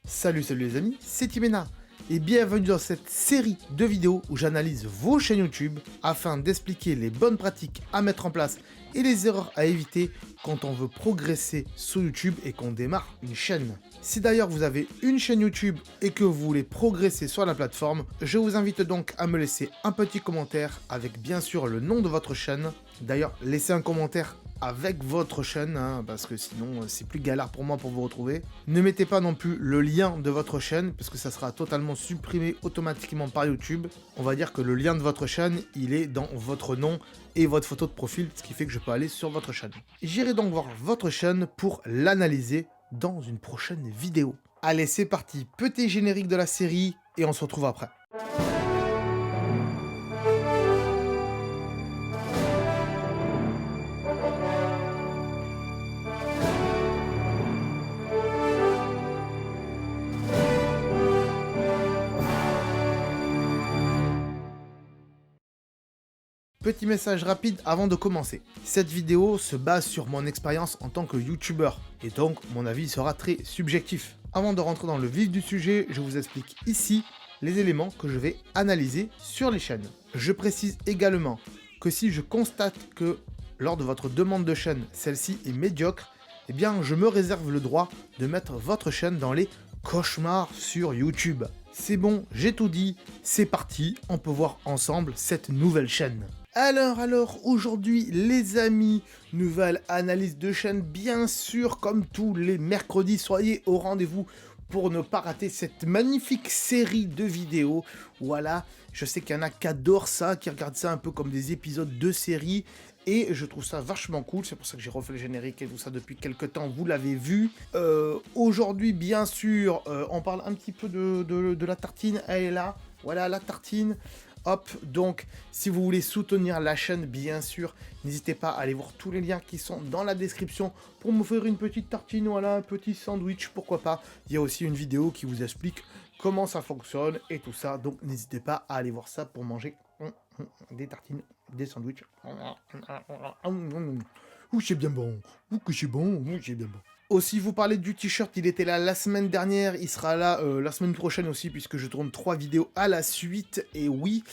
Salut les amis, c'est Timena et bienvenue dans cette série de vidéos où j'analyse vos chaînes YouTube afin d'expliquer les bonnes pratiques à mettre en place et les erreurs à éviter quand on veut progresser sur YouTube et qu'on démarre une chaîne. Si d'ailleurs vous avez une chaîne YouTube et que vous voulez progresser sur la plateforme, je vous invite donc à me laisser un petit commentaire avec bien sûr le nom de votre chaîne. D'ailleurs, laissez un commentaire avec votre chaîne, parce que sinon c'est plus galère pour moi pour vous retrouver. Ne mettez pas non plus le lien de votre chaîne, parce que ça sera totalement supprimé automatiquement par YouTube. On va dire que le lien de votre chaîne, il est dans votre nom et votre photo de profil, ce qui fait que je peux aller sur votre chaîne. J'irai donc voir votre chaîne pour l'analyser dans une prochaine vidéo. Allez, c'est parti, petit générique de la série, et on se retrouve après. Petit message rapide avant de commencer. Cette vidéo se base sur mon expérience en tant que youtubeur, et donc mon avis sera très subjectif. Avant de rentrer dans le vif du sujet, je vous explique ici les éléments que je vais analyser sur les chaînes. Je précise également que si je constate que lors de votre demande de chaîne, celle-ci est médiocre, eh bien je me réserve le droit de mettre votre chaîne dans les cauchemars sur YouTube. C'est bon, j'ai tout dit, c'est parti, on peut voir ensemble cette nouvelle chaîne. Alors, aujourd'hui, les amis, nouvelle analyse de chaîne, bien sûr, comme tous les mercredis, soyez au rendez-vous pour ne pas rater cette magnifique série de vidéos. Voilà, je sais qu'il y en a qui adorent ça, qui regardent ça un peu comme des épisodes de série, et je trouve ça vachement cool, c'est pour ça que j'ai refait le générique et tout ça depuis quelques temps, vous l'avez vu. Aujourd'hui, bien sûr, on parle un petit peu de la tartine, elle est là, voilà la tartine. Hop, donc si vous voulez soutenir la chaîne, bien sûr, n'hésitez pas à aller voir tous les liens qui sont dans la description pour m'offrir une petite tartine, voilà, un petit sandwich, pourquoi pas. Il y a aussi une vidéo qui vous explique comment ça fonctionne et tout ça, donc n'hésitez pas à aller voir ça pour manger des tartines, des sandwichs. Ouh, c'est bien bon, ouh, que c'est bon, ouh, c'est bien bon. Aussi, vous parlez du t-shirt, il était là la semaine dernière, il sera là la semaine prochaine aussi, puisque je tourne 3 vidéos à la suite, et oui,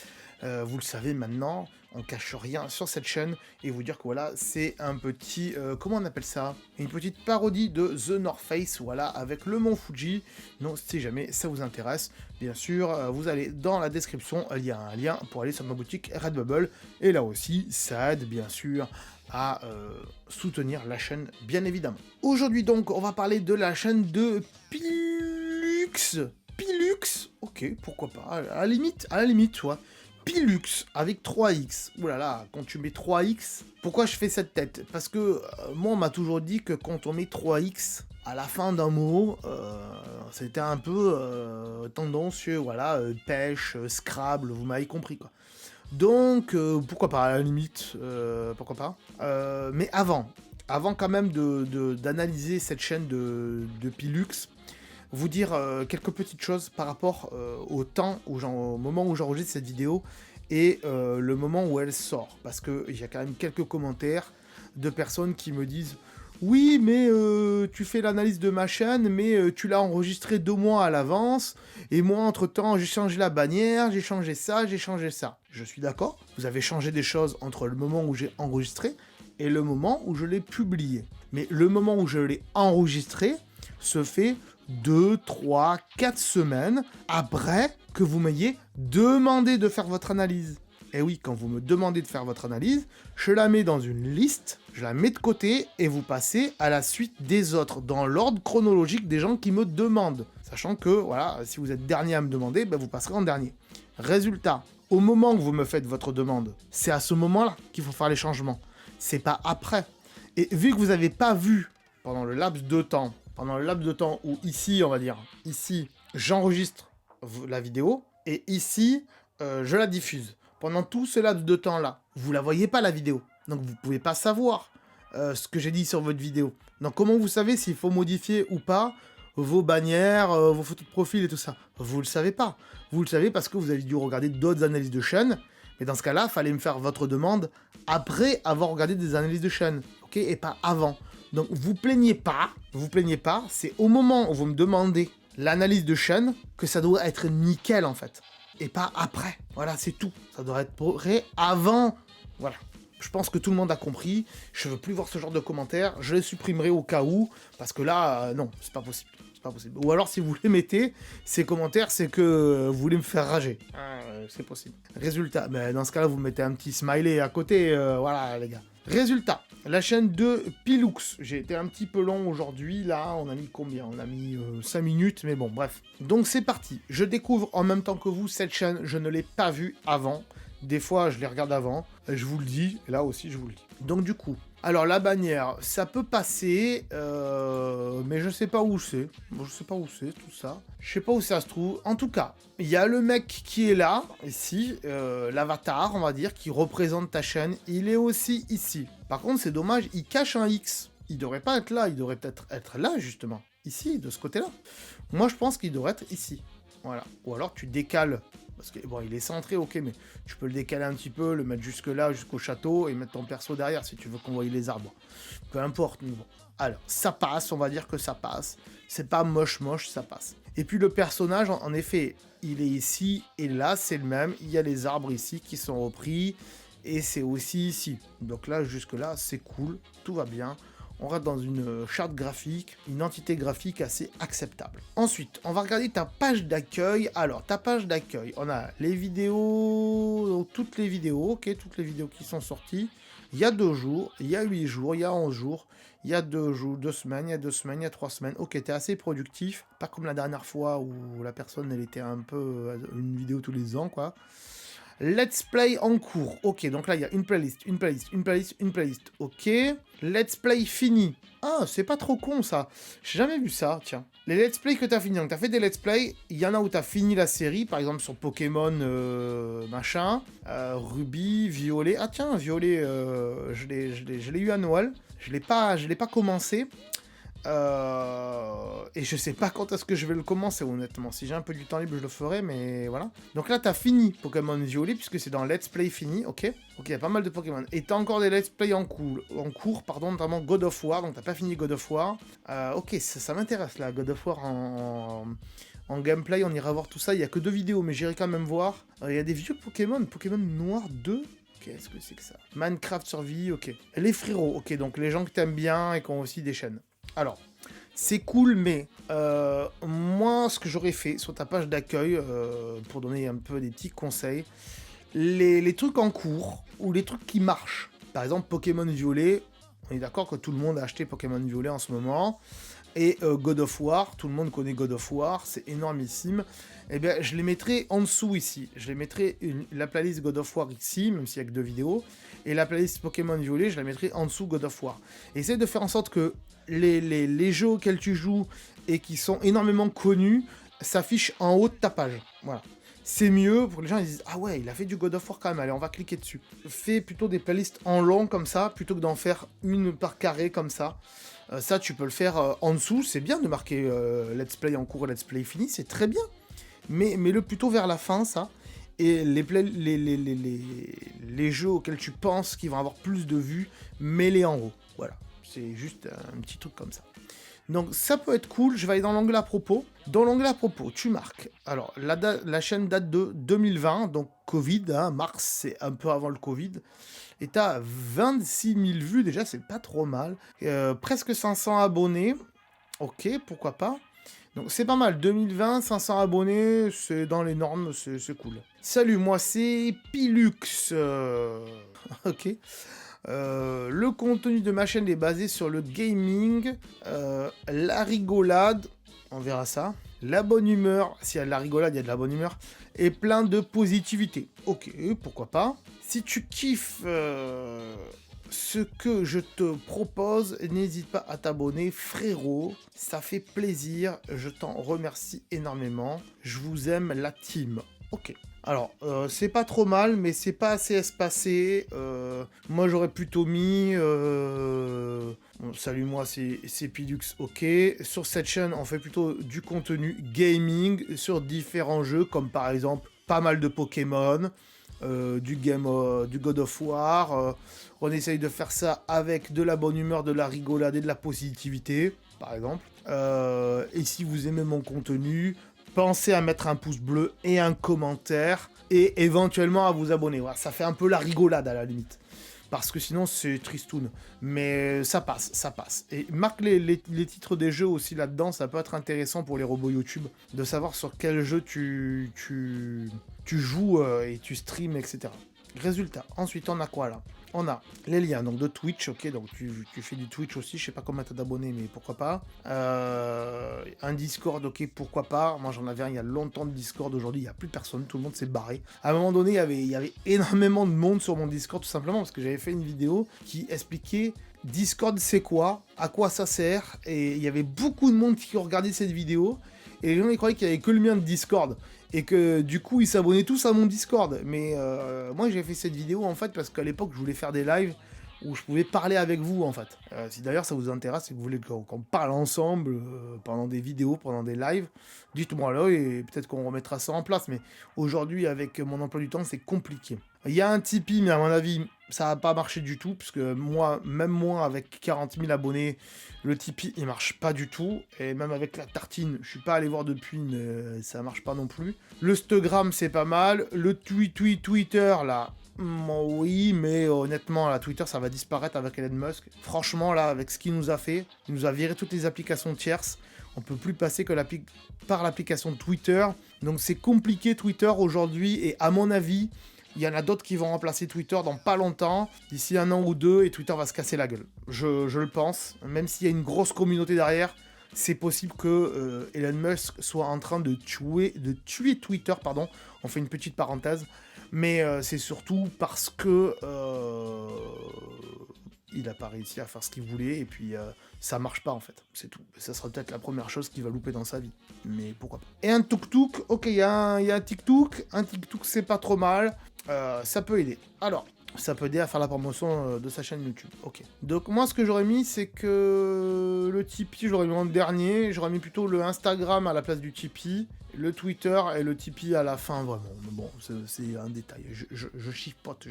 vous le savez maintenant, on cache rien sur cette chaîne, et vous dire que voilà, c'est un petit, comment on appelle ça? Une petite parodie de The North Face, voilà, avec le mont Fuji. Non, si jamais ça vous intéresse, bien sûr, vous allez dans la description, il y a un lien pour aller sur ma boutique Redbubble, et là aussi, ça aide bien sûr à soutenir la chaîne, bien évidemment. Aujourd'hui donc, on va parler de la chaîne de Pilux. Pilux, ok, pourquoi pas, à la limite, tu vois. Pilux avec 3x. Ouh là là, quand tu mets 3x, pourquoi je fais cette tête? Parce que moi, on m'a toujours dit que quand on met 3x à la fin d'un mot, c'était un peu tendancieux, voilà, pêche, Scrabble, vous m'avez compris quoi. Donc, pourquoi pas, à la limite, pourquoi pas. Mais avant quand même d'analyser cette chaîne de Pilux, vous dire quelques petites choses par rapport au temps, au moment où j'enregistre cette vidéo et le moment où elle sort. Parce qu'il y a quand même quelques commentaires de personnes qui me disent « Oui, mais tu fais l'analyse de ma chaîne, mais tu l'as enregistré 2 mois à l'avance, et moi, entre-temps, j'ai changé la bannière, j'ai changé ça, j'ai changé ça. » Je suis d'accord, vous avez changé des choses entre le moment où j'ai enregistré et le moment où je l'ai publié. Mais le moment où je l'ai enregistré se fait 2, 3, 4 semaines après que vous m'ayez demandé de faire votre analyse. Et oui, quand vous me demandez de faire votre analyse, je la mets dans une liste, je la mets de côté et vous passez à la suite des autres, dans l'ordre chronologique des gens qui me demandent. Sachant que, voilà, si vous êtes dernier à me demander, ben vous passerez en dernier. Résultat, au moment où vous me faites votre demande, c'est à ce moment-là qu'il faut faire les changements. C'est pas après. Et vu que vous n'avez pas vu pendant le laps de temps où ici, on va dire, ici, j'enregistre la vidéo, et ici, je la diffuse. Pendant tout ce laps de temps-là, vous la voyez pas la vidéo, donc vous pouvez pas savoir ce que j'ai dit sur votre vidéo. Donc comment vous savez s'il faut modifier ou pas vos bannières, vos photos de profil et tout ça? Vous le savez pas. Vous le savez parce que vous avez dû regarder d'autres analyses de chaîne, mais dans ce cas-là, il fallait me faire votre demande après avoir regardé des analyses de chaîne, et pas avant. Donc vous plaignez pas, c'est au moment où vous me demandez l'analyse de chaîne, que ça doit être nickel en fait. Et pas après. Voilà, c'est tout. Ça doit être prêt avant. Voilà. Je pense que tout le monde a compris. Je veux plus voir ce genre de commentaires. Je les supprimerai au cas où. Parce que là, non, c'est pas possible. C'est pas possible. Ou alors, si vous les mettez, ces commentaires, c'est que vous voulez me faire rager. C'est possible. Résultat. Mais dans ce cas-là, vous mettez un petit smiley à côté. Voilà, les gars. Résultat. La chaîne de Pilux. J'ai été un petit peu long aujourd'hui. Là, on a mis combien? On a mis 5 minutes. Mais bon, bref. Donc, c'est parti. Je découvre en même temps que vous cette chaîne. Je ne l'ai pas vue avant. Des fois, je les regarde avant, je vous le dis, et là aussi, je vous le dis. Donc, du coup, alors la bannière, ça peut passer, mais je sais pas où c'est. Je sais pas où c'est, tout ça. Je sais pas où ça se trouve. En tout cas, il y a le mec qui est là, ici, l'avatar, on va dire, qui représente ta chaîne. Il est aussi ici. Par contre, c'est dommage, il cache un X. Il devrait pas être là, il devrait peut-être être là, justement. Ici, de ce côté-là. Moi, je pense qu'il devrait être ici. Voilà. Ou alors, tu décales. Parce que, bon, il est centré, ok, mais tu peux le décaler un petit peu, le mettre jusque là, jusqu'au château, et mettre ton perso derrière, si tu veux qu'on voie les arbres. Peu importe, mais bon. Alors, ça passe, on va dire que ça passe. C'est pas moche, ça passe. Et puis le personnage, en effet, il est ici, et là, c'est le même. Il y a les arbres ici qui sont repris, et c'est aussi ici. Donc là, jusque là, c'est cool, tout va bien. On reste dans une charte graphique, une entité graphique assez acceptable. Ensuite, on va regarder ta page d'accueil. Alors, ta page d'accueil, on a les vidéos, toutes les vidéos, ok, toutes les vidéos qui sont sorties. Il y a 2 jours, il y a 8 jours, il y a 11 jours, il y a 2 jours, 2 semaines, il y a 2 semaines, il y a 3 semaines. Ok, t'es assez productif, pas comme la dernière fois où la personne, elle était un peu une vidéo tous les ans, quoi. Let's play en cours. Ok, donc là, il y a une playlist, une playlist, une playlist, une playlist. Ok. Let's play fini. Ah, c'est pas trop con, ça. J'ai jamais vu ça, tiens. Les let's play que t'as fini. Donc, t'as fait des let's play. Il y en a où t'as fini la série. Par exemple, sur Pokémon, machin. Ruby, Violet. Ah, tiens, Violet, je l'ai eu à Noël. Je l'ai pas commencé. Et je sais pas quand est-ce que je vais le commencer, honnêtement. Si j'ai un peu du temps libre, je le ferai, mais voilà. Donc là, t'as fini Pokémon Violet, puisque c'est dans Let's Play fini, ok. Ok, il y a pas mal de Pokémon. Et t'as encore des Let's Play en cours, notamment God of War, donc t'as pas fini God of War. Ok, ça m'intéresse, là, God of War en gameplay, on ira voir tout ça. Il y a que 2 vidéos, mais j'irai quand même voir. Il y a des vieux Pokémon Noir 2. Qu'est-ce que c'est que ça? Minecraft Survie, ok. Les frérots, ok, donc les gens que t'aimes bien et qui ont aussi des chaînes. Alors, c'est cool, mais moi, ce que j'aurais fait sur ta page d'accueil, pour donner un peu des petits conseils, les trucs en cours, ou les trucs qui marchent. Par exemple, Pokémon Violet, on est d'accord que tout le monde a acheté Pokémon Violet en ce moment. Et God of War, tout le monde connaît God of War, c'est énormissime. Eh bien, je les mettrai en dessous ici. Je les mettrai la playlist God of War ici, même s'il n'y a que 2 vidéos. Et la playlist Pokémon Violet, je la mettrai en dessous God of War. Essaye de faire en sorte que les jeux auxquels tu joues et qui sont énormément connus s'affichent en haut de ta page. Voilà. C'est mieux pour que les gens ils disent « Ah ouais, il a fait du God of War quand même, allez, on va cliquer dessus. » Fais plutôt des playlists en long comme ça, plutôt que d'en faire une par carré comme ça. Ça, tu peux le faire en dessous. C'est bien de marquer Let's Play en cours et Let's Play fini, c'est très bien. Mais mets-le plutôt vers la fin, ça. Et les jeux auxquels tu penses qu'ils vont avoir plus de vues, mets-les en haut. Voilà, c'est juste un petit truc comme ça. Donc ça peut être cool, je vais aller dans l'onglet à propos. Dans l'onglet à propos, tu marques. Alors, la chaîne date de 2020, donc Covid, hein, mars, c'est un peu avant le Covid. Et t'as 26 000 vues, déjà, c'est pas trop mal. Presque 500 abonnés. Ok, pourquoi pas. Donc c'est pas mal, 2020, 500 abonnés, c'est dans les normes, c'est cool. Salut, moi c'est Pilux. Ok. Le contenu de ma chaîne est basé sur le gaming, la rigolade, on verra ça, la bonne humeur, s'il y a de la rigolade, il y a de la bonne humeur, et plein de positivité. Ok, pourquoi pas. Si tu kiffes ce que je te propose, n'hésite pas à t'abonner, frérot, ça fait plaisir, je t'en remercie énormément, je vous aime la team. Ok. Alors, c'est pas trop mal, mais c'est pas assez espacé. Moi, j'aurais plutôt mis... Bon, salut, moi, c'est Pilux, ok. Sur cette chaîne, on fait plutôt du contenu gaming sur différents jeux, comme par exemple pas mal de Pokémon, du God of War. On essaye de faire ça avec de la bonne humeur, de la rigolade et de la positivité, par exemple. Et si vous aimez mon contenu, pensez à mettre un pouce bleu et un commentaire, et éventuellement à vous abonner. Voilà, ça fait un peu la rigolade à la limite. Parce que sinon c'est tristoun. Mais ça passe, ça passe. Et marque les titres des jeux aussi là-dedans, ça peut être intéressant pour les robots YouTube, de savoir sur quel jeu tu joues et tu streams, etc. Résultat, ensuite on a quoi là? On a les liens donc de Twitch, ok, donc tu fais du Twitch aussi, je sais pas combien t'as d'abonnés, mais pourquoi pas. Un Discord, ok, pourquoi pas. Moi j'en avais un il y a longtemps de Discord, aujourd'hui il n'y a plus personne, tout le monde s'est barré. À un moment donné, il y avait énormément de monde sur mon Discord, tout simplement, parce que j'avais fait une vidéo qui expliquait Discord c'est quoi, à quoi ça sert, et il y avait beaucoup de monde qui regardait cette vidéo, et les gens ils croyaient qu'il n'y avait que le mien de Discord. Et que du coup ils s'abonnaient tous à mon Discord. Mais moi j'ai fait cette vidéo en fait parce qu'à l'époque je voulais faire des lives où je pouvais parler avec vous en fait. Si d'ailleurs ça vous intéresse et que vous voulez qu'on parle ensemble pendant des vidéos, pendant des lives, dites-moi là et peut-être qu'on remettra ça en place. Mais aujourd'hui avec mon emploi du temps c'est compliqué. Il y a un Tipeee mais à mon avis ça va pas marcher du tout puisque moi, même moi avec 40 000 abonnés, le Tipeee il marche pas du tout. Et même avec la tartine, je suis pas allé voir depuis mais ça marche pas non plus. Le Instagram c'est pas mal. Le Twitter là... Oui, mais honnêtement, là, Twitter, ça va disparaître avec Elon Musk. Franchement, là, avec ce qu'il nous a fait, il nous a viré toutes les applications tierces. On peut plus passer que par l'application Twitter. Donc c'est compliqué Twitter aujourd'hui. Et à mon avis, il y en a d'autres qui vont remplacer Twitter dans pas longtemps. D'ici 1 an ou 2, et Twitter va se casser la gueule. Je le pense. Même s'il y a une grosse communauté derrière, c'est possible que Elon Musk soit en train de tuer Twitter, pardon. On fait une petite parenthèse. Mais c'est surtout parce que il n'a pas réussi à faire ce qu'il voulait et puis ça marche pas en fait, c'est tout. Ça sera peut-être la première chose qu'il va louper dans sa vie, mais pourquoi pas. Et un tuk-tuk, ok, il y a un tuk-tuk c'est pas trop mal, ça peut aider. Alors, ça peut aider à faire la promotion de sa chaîne YouTube, ok. Donc moi ce que j'aurais mis c'est que le Tipeee j'aurais mis en dernier, j'aurais mis plutôt le Instagram à la place du Tipeee, le Twitter et le Tipeee à la fin, vraiment. Mais bon, c'est un détail. Je chipote.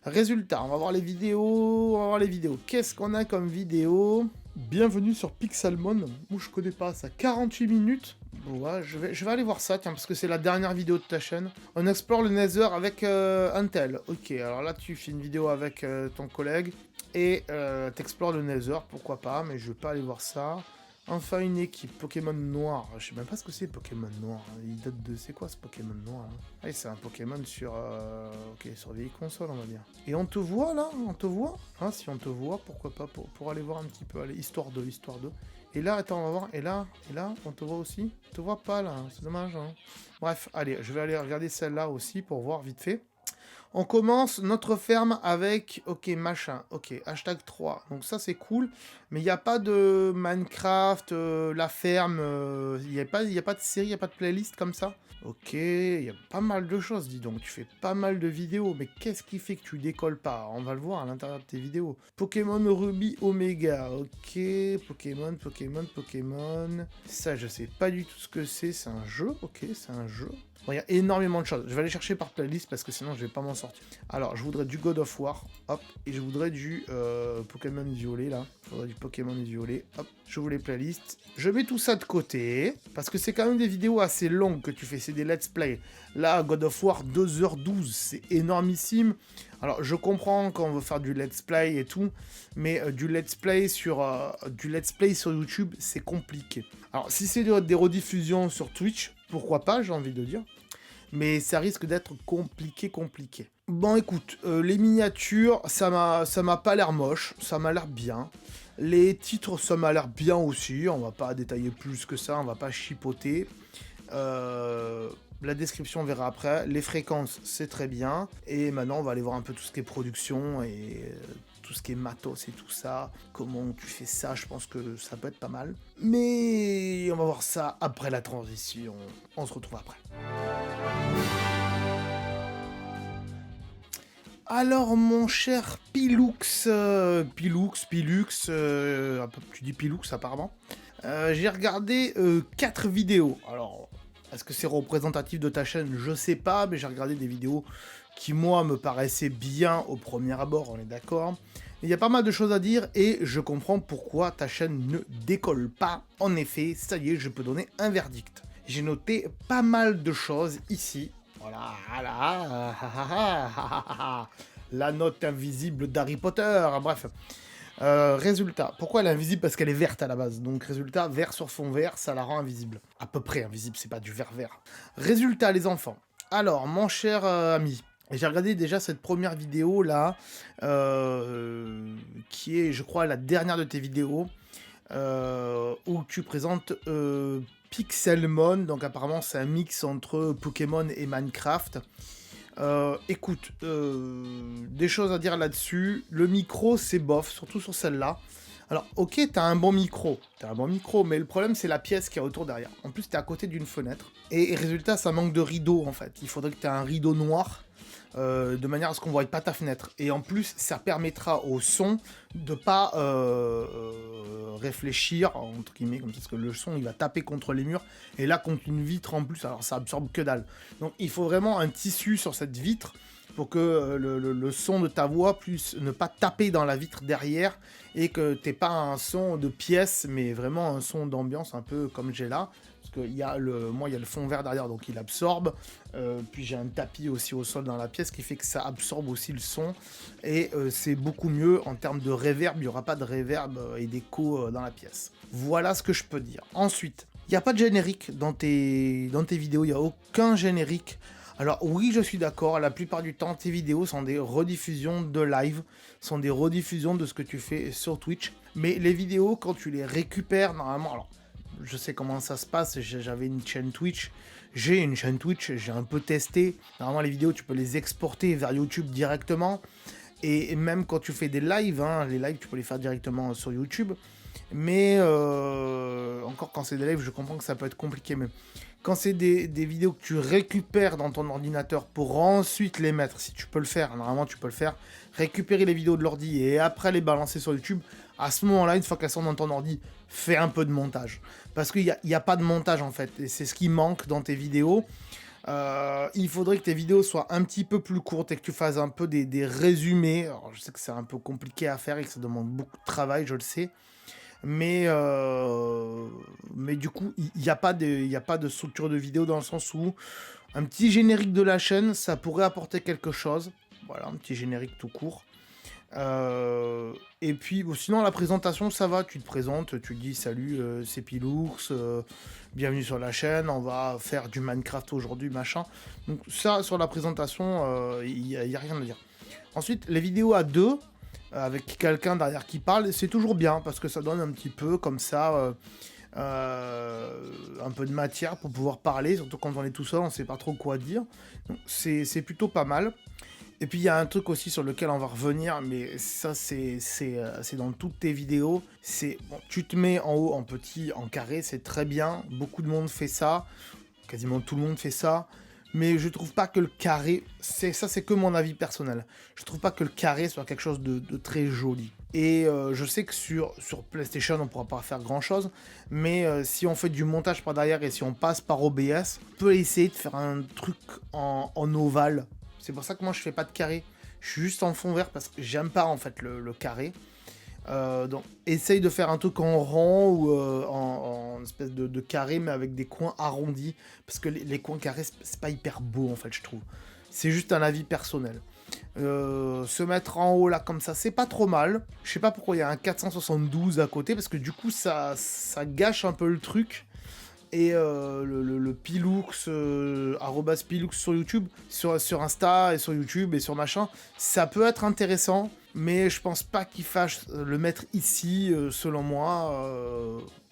Résultat, on va voir les vidéos. Qu'est-ce qu'on a comme vidéo? Bienvenue sur Pixelmon. Moi, je connais pas ça. 48 minutes. Ouais, je vais aller voir ça, tiens, parce que c'est la dernière vidéo de ta chaîne. On explore le Nether avec Intel. Ok, alors là, tu fais une vidéo avec ton collègue et t'explores le Nether, pourquoi pas, mais je vais pas aller voir ça. Enfin une équipe, Pokémon Noir. Je sais même pas ce que c'est Pokémon Noir. Il date de... C'est quoi ce Pokémon Noir là? Ah, c'est un Pokémon sur... Ok, sur vieille console on va dire. Et on te voit là? On te voit? Hein, si on te voit, pourquoi pas pour aller voir un petit peu. Allez, histoire 2. Et là, attends, on va voir. Et là, on te voit aussi? On te voit pas là, c'est dommage. Hein. Bref, allez, je vais aller regarder celle-là aussi pour voir vite fait. On commence notre ferme avec, ok, machin, ok, hashtag 3. Donc ça, c'est cool. Mais il n'y a pas de Minecraft, la ferme, il n'y a pas de série, il n'y a pas de playlist comme ça. Ok, il y a pas mal de choses, dis donc. Tu fais pas mal de vidéos, mais qu'est-ce qui fait que tu décolles pas? On va le voir à l'intérieur de tes vidéos. Pokémon Ruby Omega, ok. Pokémon. Ça, je sais pas du tout ce que c'est. C'est un jeu, ok, c'est un jeu. Bon, il y a énormément de choses. Je vais aller chercher par playlist parce que sinon je vais pas m'en sortir. Alors, je voudrais du God of War, hop, et je voudrais du Pokémon Violet, là. Je voudrais du Pokémon Violet, hop, je vous les playlists. Je mets tout ça de côté, parce que c'est quand même des vidéos assez longues que tu fais, c'est des let's play. Là, God of War, 2h12, c'est énormissime. Alors, je comprends quand on veut faire du let's play et tout, mais du let's play sur YouTube, c'est compliqué. Alors, si c'est des rediffusions sur Twitch, pourquoi pas, j'ai envie de dire. Mais ça risque d'être compliqué. Bon, écoute, les miniatures, ça m'a pas l'air moche, ça m'a l'air bien. Les titres, ça m'a l'air bien aussi, on va pas détailler plus que ça, on va pas chipoter. La description, on verra après. Les fréquences, c'est très bien. Et maintenant, on va aller voir un peu tout ce qui est production et tout ce qui est matos et tout ça. Comment tu fais ça, je pense que ça peut être pas mal. Mais on va voir ça après la transition. On se retrouve après. Alors, mon cher Pilux, tu dis Pilux apparemment, j'ai regardé 4 vidéos. Alors, est-ce que c'est représentatif de ta chaîne? Je sais pas, mais j'ai regardé des vidéos qui, moi, me paraissaient bien au premier abord, on est d'accord. Il y a pas mal de choses à dire et je comprends pourquoi ta chaîne ne décolle pas. En effet, ça y est, je peux donner un verdict. J'ai noté pas mal de choses ici. Voilà, la note invisible d'Harry Potter, bref. Résultat, pourquoi elle est invisible? Parce qu'elle est verte à la base. Donc résultat, vert sur fond vert, ça la rend invisible. À peu près invisible, c'est pas du vert vert. Résultat, les enfants. Alors, mon cher ami, j'ai regardé déjà cette première vidéo là, qui est, je crois, la dernière de tes vidéos, où tu présentes Pixelmon. Donc apparemment, c'est un mix entre Pokémon et Minecraft. Écoute, des choses à dire là-dessus. Le micro, c'est bof, surtout sur celle-là. Alors, ok, t'as un bon micro, mais le problème, c'est la pièce qu'il y a autour derrière. En plus, t'es à côté d'une fenêtre. Et résultat, ça manque de rideau, en fait. Il faudrait que t'aies un rideau noir, de manière à ce qu'on ne voie pas ta fenêtre. Et en plus, ça permettra au son de pas réfléchir, entre guillemets, comme ça, parce que le son, il va taper contre les murs. Et là, contre une vitre en plus, alors ça absorbe que dalle. Donc, il faut vraiment un tissu sur cette vitre pour que le son de ta voix puisse ne pas taper dans la vitre derrière et que t'aies pas un son de pièce, mais vraiment un son d'ambiance, un peu comme j'ai là. Parce que moi, il y a le fond vert derrière, donc il absorbe. Puis j'ai un tapis aussi au sol dans la pièce qui fait que ça absorbe aussi le son. Et c'est beaucoup mieux en termes de reverb. Il n'y aura pas de reverb et d'écho dans la pièce. Voilà ce que je peux dire. Ensuite, il n'y a pas de générique dans tes vidéos. Il n'y a aucun générique. Alors oui, je suis d'accord, la plupart du temps, tes vidéos sont des rediffusions de live, sont des rediffusions de ce que tu fais sur Twitch. Mais les vidéos, quand tu les récupères, normalement, alors, je sais comment ça se passe, j'avais une chaîne Twitch, j'ai une chaîne Twitch, j'ai un peu testé. Normalement, les vidéos, tu peux les exporter vers YouTube directement. Et même quand tu fais des lives, les lives, tu peux les faire directement sur YouTube. Mais encore quand c'est des lives, je comprends que ça peut être compliqué. Mais quand c'est des vidéos que tu récupères dans ton ordinateur pour ensuite les mettre, si tu peux le faire, normalement tu peux le faire, récupérer les vidéos de l'ordi et après les balancer sur YouTube, à ce moment-là, une fois qu'elles sont dans ton ordi, fais un peu de montage. Parce qu'il n'y a pas de montage en fait, et c'est ce qui manque dans tes vidéos. Il faudrait que tes vidéos soient un petit peu plus courtes et que tu fasses un peu des résumés. Alors, je sais que c'est un peu compliqué à faire et que ça demande beaucoup de travail, je le sais. Mais du coup, il n'y a pas de structure de vidéo dans le sens où un petit générique de la chaîne, ça pourrait apporter quelque chose. Voilà, un petit générique tout court. Et puis, bon, sinon, la présentation, ça va. Tu te présentes, tu dis salut, c'est Piloux, bienvenue sur la chaîne, on va faire du Minecraft aujourd'hui, machin. Donc, ça, sur la présentation, il n'y a rien à dire. Ensuite, les vidéos à deux, avec quelqu'un derrière qui parle, c'est toujours bien parce que ça donne un petit peu comme ça un peu de matière pour pouvoir parler, surtout quand on est tout seul, on sait pas trop quoi dire. Donc c'est plutôt pas mal. Et puis il y a un truc aussi sur lequel on va revenir, mais ça c'est dans toutes tes vidéos. C'est bon, tu te mets en haut en petit, en carré, c'est très bien. Beaucoup de monde fait ça, quasiment tout le monde fait ça. Mais je trouve pas que le carré, c'est que mon avis personnel. Je trouve pas que le carré soit quelque chose de très joli. Et je sais que sur PlayStation, on pourra pas faire grand chose, mais si on fait du montage par derrière et si on passe par OBS, on peut essayer de faire un truc en ovale. C'est pour ça que moi je fais pas de carré. Je suis juste en fond vert parce que j'aime pas en fait le carré. Donc, essaye de faire un truc en rond ou en espèce de carré, mais avec des coins arrondis. Parce que les coins carrés, c'est pas hyper beau, en fait, je trouve. C'est juste un avis personnel. Se mettre en haut, là, comme ça, c'est pas trop mal. Je sais pas pourquoi il y a un 472 à côté, parce que du coup, ça gâche un peu le truc. Et le Piloux, arrobas Piloux sur YouTube, sur Insta et sur YouTube et sur machin, ça peut être intéressant, mais je pense pas qu'il fasse le mettre ici, selon moi.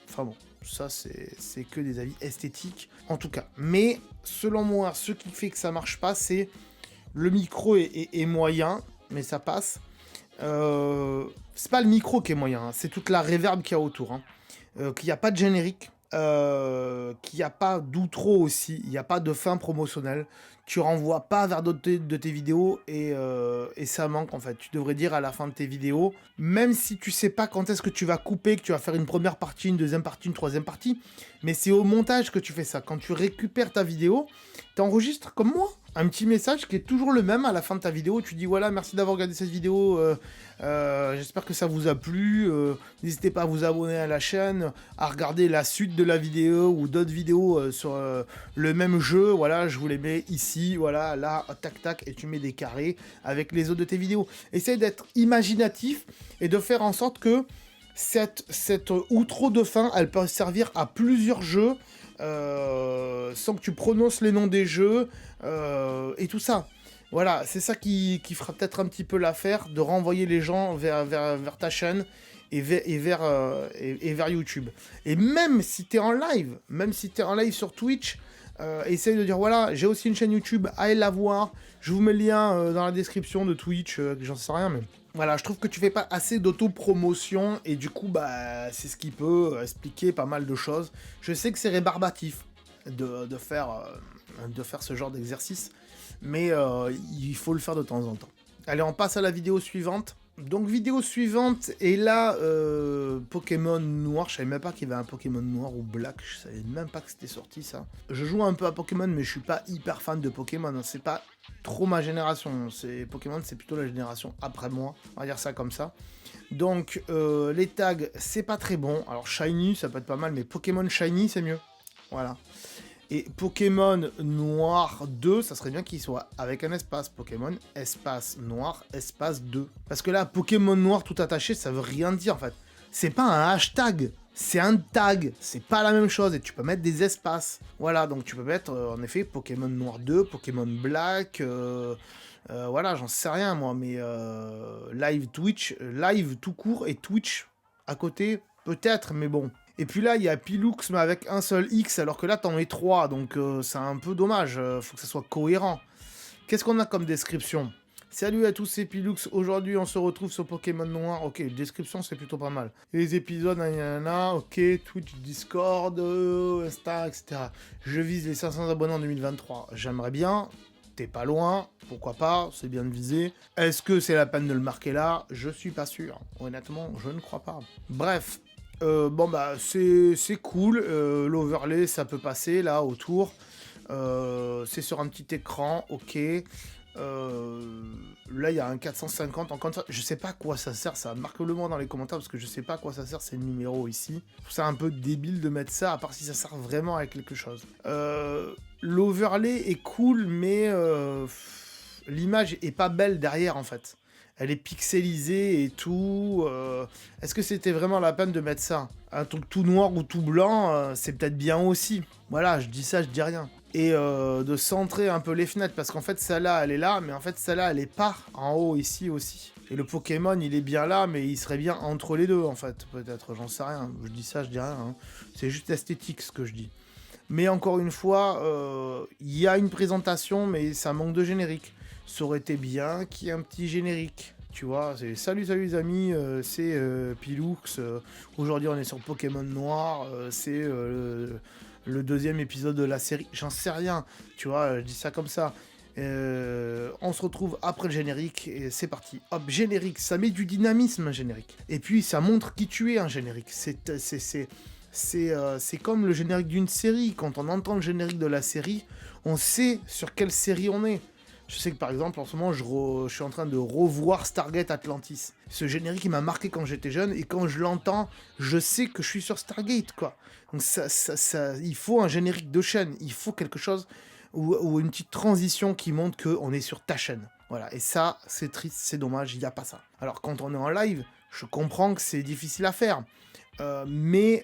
Enfin bon, ça c'est que des avis esthétiques, en tout cas. Mais selon moi, ce qui fait que ça marche pas, c'est le micro est moyen, mais ça passe. C'est pas le micro qui est moyen, c'est toute la reverb qu'il y a autour. Qu'il n'y a pas de générique. Qu'il n'y a pas d'outro aussi, il n'y a pas de fin promotionnelle, tu renvoies pas vers d'autres de tes vidéos et ça manque en fait. Tu devrais dire à la fin de tes vidéos, même si tu sais pas quand est-ce que tu vas couper, que tu vas faire une première partie, une deuxième partie, une troisième partie, mais c'est au montage que tu fais ça. Quand tu récupères ta vidéo, t'enregistres comme moi. un petit message qui est toujours le même à la fin de ta vidéo. Tu dis voilà, merci d'avoir regardé cette vidéo, j'espère que ça vous a plu, n'hésitez pas à vous abonner à la chaîne, à regarder la suite de la vidéo ou d'autres vidéos sur le même jeu, voilà, je vous les mets ici, voilà, là, tac tac, et tu mets des carrés avec les autres de tes vidéos. Essaye d'être imaginatif et de faire en sorte que cette outro de fin, elle peut servir à plusieurs jeux, sans que tu prononces les noms des jeux, et tout ça. Voilà, c'est ça qui fera peut-être un petit peu l'affaire, de renvoyer les gens vers ta chaîne et vers YouTube. Et même si t'es en live, sur Twitch, essaye de dire, voilà, j'ai aussi une chaîne YouTube, allez la voir, je vous mets le lien dans la description de Twitch, j'en sais rien, mais... Voilà, je trouve que tu fais pas assez d'auto-promotion, et du coup, bah, c'est ce qui peut expliquer pas mal de choses. Je sais que c'est rébarbatif de faire ce genre d'exercice, mais il faut le faire de temps en temps. Allez, on passe à la vidéo suivante. Donc, vidéo suivante, et là, Pokémon Noir, je savais même pas qu'il y avait un Pokémon Noir ou Black, je savais même pas que c'était sorti, ça. Je joue un peu à Pokémon, mais je suis pas hyper fan de Pokémon, hein. C'est pas trop ma génération, Pokémon, c'est plutôt la génération après moi, on va dire ça comme ça. Donc, les tags, c'est pas très bon. Alors, Shiny, ça peut être pas mal, mais Pokémon Shiny, c'est mieux. Voilà. Et Pokémon Noir 2, ça serait bien qu'il soit avec un espace. Pokémon espace noir espace 2. Parce que là, Pokémon Noir tout attaché, ça veut rien dire en fait. C'est pas un hashtag, c'est un tag. C'est pas la même chose et tu peux mettre des espaces. Voilà, donc tu peux mettre en effet Pokémon Noir 2, Pokémon Black... voilà, j'en sais rien moi, mais live Twitch, live tout court et Twitch à côté, peut-être, mais bon. Et puis là, il y a Pilux, mais avec un seul X, alors que là, t'en mets 3, donc c'est un peu dommage, faut que ça soit cohérent. Qu'est-ce qu'on a comme description? Salut à tous, c'est Pilux, aujourd'hui on se retrouve sur Pokémon Noir. Ok, description c'est plutôt pas mal. Les épisodes, ok, Twitch, Discord, Insta, etc. Je vise les 500 abonnés en 2023, j'aimerais bien... T'es pas loin, pourquoi pas, c'est bien de viser. Est-ce que c'est la peine de le marquer là? Je suis pas sûr. Honnêtement, je ne crois pas. Bref, bon bah c'est cool. L'overlay, ça peut passer là autour. C'est sur un petit écran, ok. Là, il y a un 450 en compte. Je sais pas à quoi ça sert, ça marque-le-moi dans les commentaires parce que je sais pas à quoi ça sert ces numéros ici. Je trouve ça un peu débile de mettre ça, à part si ça sert vraiment à quelque chose. L'overlay est cool, mais l'image est pas belle derrière en fait. Elle est pixelisée et tout. Est-ce que c'était vraiment la peine de mettre ça? Un truc tout noir ou tout blanc, c'est peut-être bien aussi. Voilà, je dis ça, je dis rien. Et de centrer un peu les fenêtres, parce qu'en fait, celle-là, elle est là, mais en fait, celle-là, elle est pas en haut, ici aussi. Et le Pokémon, il est bien là, mais il serait bien entre les deux, en fait, peut-être, j'en sais rien. Je dis ça, je dis rien. Hein. C'est juste esthétique, ce que je dis. Mais encore une fois, il y a une présentation, mais ça manque de générique. Ça aurait été bien qu'il y ait un petit générique. Tu vois, c'est salut les amis, c'est Pilux. Aujourd'hui, on est sur Pokémon Noir. C'est le deuxième épisode de la série. J'en sais rien. Tu vois, je dis ça comme ça. On se retrouve après le générique et c'est parti. Hop, générique, ça met du dynamisme, un générique. Et puis, ça montre qui tu es, un générique. C'est comme le générique d'une série. Quand on entend le générique de la série, on sait sur quelle série on est. Je sais que par exemple, en ce moment, je suis en train de revoir Stargate Atlantis. Ce générique, il m'a marqué quand j'étais jeune, et quand je l'entends, je sais que je suis sur Stargate, quoi. Donc il faut un générique de chaîne, il faut quelque chose, ou une petite transition qui montre qu'on est sur ta chaîne. Voilà, et ça, c'est triste, c'est dommage, il n'y a pas ça. Alors quand on est en live, je comprends que c'est difficile à faire, mais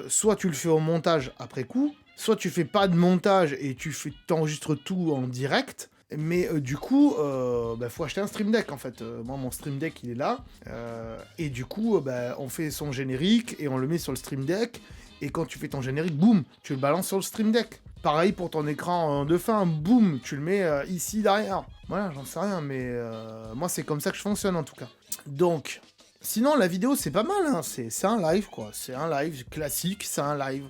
soit tu le fais au montage après coup, soit tu fais pas de montage et t'enregistres tout en direct. Mais du coup, faut acheter un Stream Deck en fait. Moi, mon Stream Deck, il est là. Et du coup, on fait son générique et on le met sur le Stream Deck. Et quand tu fais ton générique, boum, tu le balances sur le Stream Deck. Pareil pour ton écran de fin, boum, tu le mets ici derrière. Voilà, j'en sais rien, mais moi, c'est comme ça que je fonctionne en tout cas. Donc, sinon, la vidéo, c'est pas mal. Hein. C'est un live, quoi. C'est un live classique, c'est un live.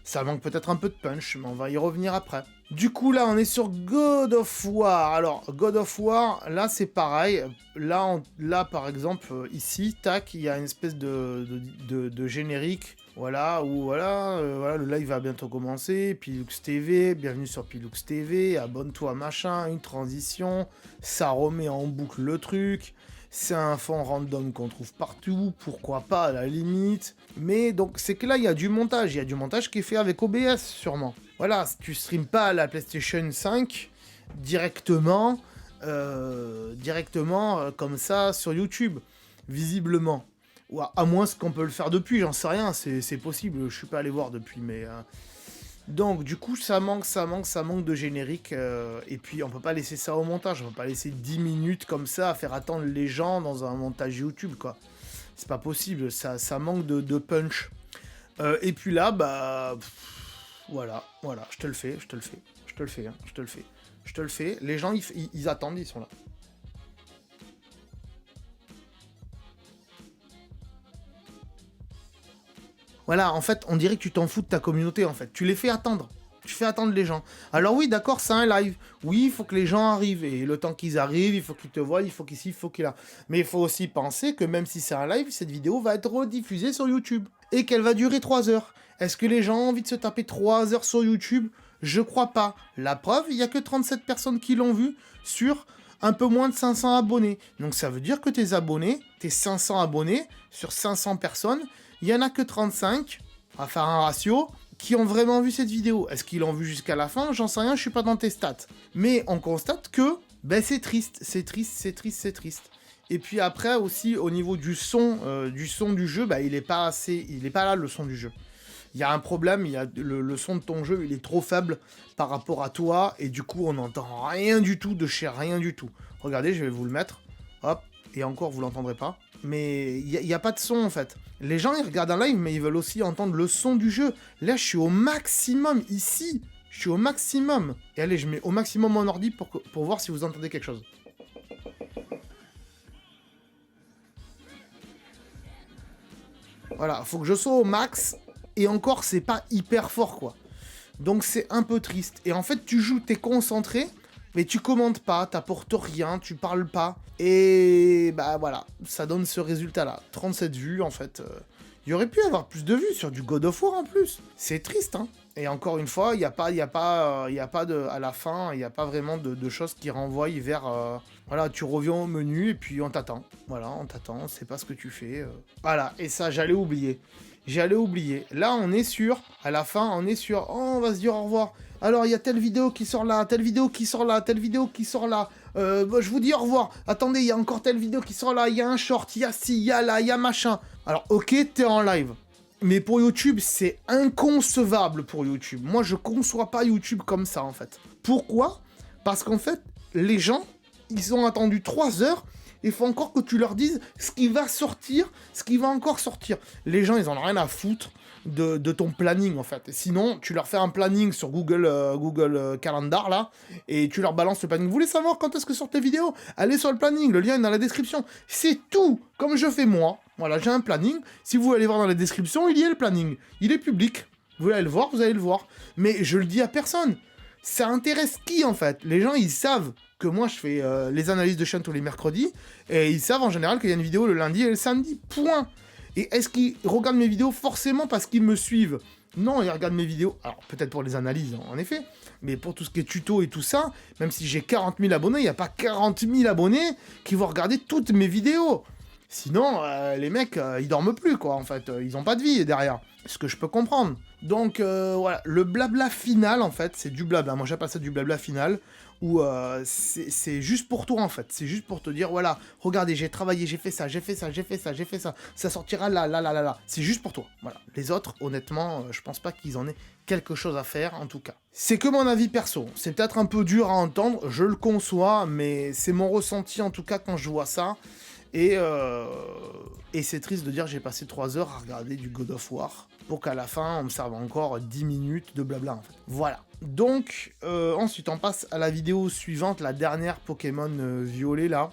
Ça manque peut-être un peu de punch, mais on va y revenir après. Du coup, là, on est sur God of War. Alors, God of War, là, c'est pareil. Là, par exemple, ici, tac, il y a une espèce de générique. Voilà, ou voilà, voilà, le live va bientôt commencer, Pilux TV, bienvenue sur Pilux TV, abonne-toi, machin, une transition, ça remet en boucle le truc, c'est un fond random qu'on trouve partout, pourquoi pas à la limite, mais donc c'est que là il y a du montage qui est fait avec OBS sûrement. Voilà, tu streames pas à la PlayStation 5 directement, comme ça sur YouTube, visiblement. Ou à moins qu'on peut le faire depuis, j'en sais rien, c'est possible, je suis pas allé voir depuis, mais... Donc, du coup, ça manque de générique, et puis on peut pas laisser ça au montage, on peut pas laisser 10 minutes comme ça à faire attendre les gens dans un montage YouTube, quoi. C'est pas possible, ça manque de punch. Et puis là, bah... voilà, je te le fais, les gens, ils attendent, ils sont là. Voilà, en fait, on dirait que tu t'en fous de ta communauté, en fait. Tu les fais attendre. Tu fais attendre les gens. Alors oui, d'accord, c'est un live. Oui, il faut que les gens arrivent. Et le temps qu'ils arrivent, il faut qu'ils te voient, il faut qu'ici, il faut qu'il y ait là. Mais il faut aussi penser que même si c'est un live, cette vidéo va être rediffusée sur YouTube. Et qu'elle va durer 3 heures. Est-ce que les gens ont envie de se taper 3 heures sur YouTube? Je crois pas. La preuve, il n'y a que 37 personnes qui l'ont vu sur un peu moins de 500 abonnés. Donc ça veut dire que tes abonnés, tes 500 abonnés, sur 500 personnes, il n'y en a que 35, à faire un ratio, qui ont vraiment vu cette vidéo. Est-ce qu'ils l'ont vu jusqu'à la fin? J'en sais rien, je suis pas dans tes stats. Mais on constate que ben, c'est triste. Et puis après aussi, au niveau du son du jeu, ben, il est pas là le son du jeu. Il y a un problème, le son de ton jeu, il est trop faible par rapport à toi, et du coup, on n'entend rien du tout de chez rien du tout. Regardez, je vais vous le mettre. Hop, et encore, vous l'entendrez pas. Mais il n'y a pas de son, en fait. Les gens, ils regardent un live, mais ils veulent aussi entendre le son du jeu. Là, je suis au maximum, ici. Je suis au maximum. Et allez, je mets au maximum mon ordi pour voir si vous entendez quelque chose. Voilà, faut que je sois au max. Et encore, c'est pas hyper fort, quoi. Donc c'est un peu triste. Et en fait, tu joues, t'es concentré, mais tu commentes pas, t'apportes rien, tu parles pas. Et bah voilà, ça donne ce résultat-là. 37 vues, en fait. Il y aurait pu avoir plus de vues sur du God of War en plus. C'est triste, hein. Et encore une fois, il n'y a pas de, à la fin, il n'y a pas vraiment de choses qui renvoient vers... voilà, tu reviens au menu et puis on t'attend. Voilà, on t'attend, on sait pas ce que tu fais. Voilà, et ça, j'allais oublier. Là, on est sûr, à la fin, on est sûr. Oh, on va se dire au revoir. Alors, il y a telle vidéo qui sort là, telle vidéo qui sort là, telle vidéo qui sort là. Je vous dis au revoir. Attendez, il y a encore telle vidéo qui sort là, il y a un short, il y a ci, il y a là, il y a machin. Alors, ok, t'es en live. Mais pour YouTube, c'est inconcevable pour YouTube. Moi, je conçois pas YouTube comme ça, en fait. Pourquoi? Parce qu'en fait, les gens, ils ont attendu 3 heures. Il faut encore que tu leur dises ce qui va sortir, ce qui va encore sortir. Les gens, ils en ont rien à foutre de ton planning, en fait. Sinon, tu leur fais un planning sur Google Calendar, là, et tu leur balances le planning. Vous voulez savoir quand est-ce que sortent les vidéos? Allez sur le planning, le lien est dans la description. C'est tout, comme je fais moi. Voilà, j'ai un planning. Si vous allez voir dans la description, il y a le planning. Il est public. Vous voulez le voir, vous allez le voir. Mais je le dis à personne. Ça intéresse qui, en fait? Les gens, ils savent que moi, je fais les analyses de chaîne tous les mercredis, et ils savent en général qu'il y a une vidéo le lundi et le samedi, point. Et est-ce qu'ils regardent mes vidéos forcément parce qu'ils me suivent? Non, ils regardent mes vidéos, alors peut-être pour les analyses, en effet, mais pour tout ce qui est tuto et tout ça, même si j'ai 40 000 abonnés, il n'y a pas 40 000 abonnés qui vont regarder toutes mes vidéos. Sinon, les mecs, ils dorment plus, quoi, en fait. Ils ont pas de vie derrière. Ce que je peux comprendre. Donc, voilà. Le blabla final, en fait, c'est du blabla. Moi, j'appelle ça du blabla final, où c'est juste pour toi, en fait. C'est juste pour te dire, voilà, regardez, j'ai travaillé, j'ai fait ça. Ça sortira là. C'est juste pour toi. Voilà. Les autres, honnêtement, je pense pas qu'ils en aient quelque chose à faire, en tout cas. C'est que mon avis perso. C'est peut-être un peu dur à entendre, je le conçois, mais c'est mon ressenti, en tout cas, quand je vois ça. Et c'est triste de dire que j'ai passé 3 heures à regarder du God of War pour qu'à la fin on me serve encore 10 minutes de blabla, en fait. Voilà. Donc ensuite on passe à la vidéo suivante, la dernière Pokémon violet là.